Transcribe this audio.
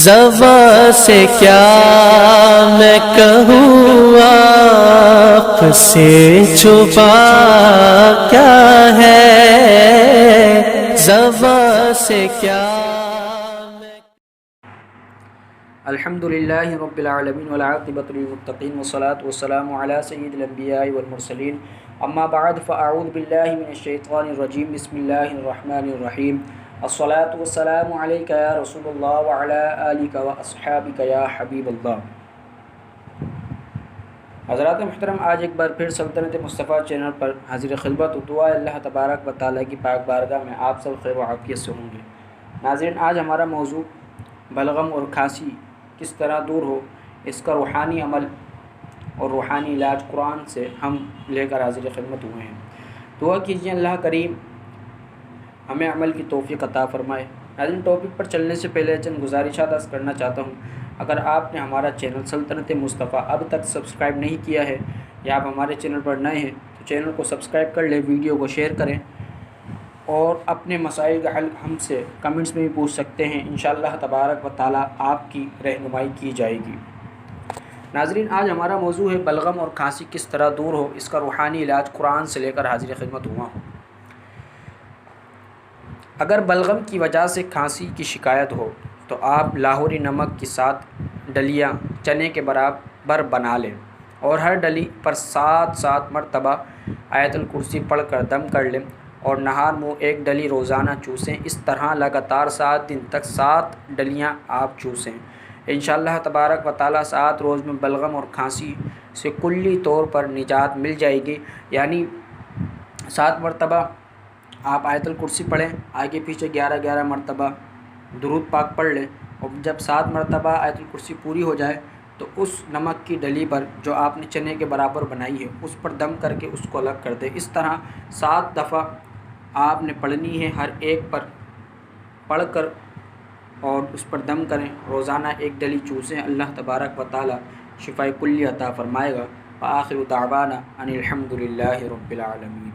ज़बां से क्या मैं कहूँ आपसे छुपा क्या है, ज़बां से क्या मैं। अल्हम्दुलिल्लाहि रब्बिल आलमीन वल आक़िबतु लिल मुत्तक़ीन वस्सलातु वस्सलामु अला सय्यिदिल अंबिया'i वल मुरसलीन अम्मा बअद फ़अऊज़ु बिल्लाहि मिनश शैतानिर रजीम बिस्मिल्लाहिर रहमानिर रहीम अस्सलातु वस्सलामु अलैका या रसूलल्लाह व अला आलिका व अस्हाबिका या हबीबल्लाह। हज़रात मुहतरम, आज एक बार फिर सल्तनत मुस्तफ़ा चैनल पर हाज़िर खिदमत दुआ अल्लाह तबारक व तआला की पाक बारगाह में आप सब खैर व आफ़ियत से होंगे। नाज़रीन, आज हमारा मौजू बलगम और खांसी किस तरह दूर हो, इसका रूहानी अमल और रूहानी इलाज कुरान से हम लेकर हाज़िर खिदमत हुए हैं। दुआ कीजिए अल्लाह करीम हमें अमल की तौफ़ीक़ अता फ़रमाए। नाज़रीन, टॉपिक पर चलने से पहले चंद गुजारिशात अर्ज़ करना चाहता हूँ। अगर आपने हमारा चैनल सल्तनत मुस्तफ़ा अब तक सब्सक्राइब नहीं किया है या आप हमारे चैनल पर नए हैं तो चैनल को सब्सक्राइब कर लें, वीडियो को शेयर करें और अपने मसाइल का हल हमसे कमेंट्स में भी पूछ सकते हैं। इंशाअल्लाह तबारक व तआला आपकी रहनुमाई की जाएगी। नाज़रीन, आज हमारा मौजू है बलगम और खांसी किस तरह दूर हो, इसका रूहानी इलाज कुरान से लेकर हाज़िर खिदमत हुआ हूँ। अगर बलगम की वजह से खांसी की शिकायत हो तो आप लाहौरी नमक के साथ डलियाँ चने के बराबर बना लें और हर डली पर 7 मरतबा आयतुल कुर्सी पढ़कर दम कर लें और नहार मुँह एक डली रोज़ाना चूसें। इस तरह लगातार 7 दिन तक 7 डलियाँ आप चूसें। इंशाअल्लाह तबारक व तआला 7 रोज़ में बलगम और खांसी से कुल्ली तौर पर निजात मिल जाएगी। यानी 7 मरतबा आप आयतुल कुर्सी पढ़ें, आगे पीछे 11 मरतबा दुरूद पाक पढ़ लें और जब 7 मरतबा आयतुल कुर्सी पूरी हो जाए तो उस नमक की डली पर जो आपने चने के बराबर बनाई है उस पर दम करके उसको अलग कर दें। इस तरह 7 दफ़ा आपने पढ़नी है, हर एक पर पढ़कर और उस पर दम करें। रोज़ाना एक डली चूसें। अल्लाह तबारक व तआला शिफ़ाए कुल्ली अता फ़रमाएगा। व आखिरु दावाना अनिल हम्दुलिल्लाहि रब्बिल आलमीन।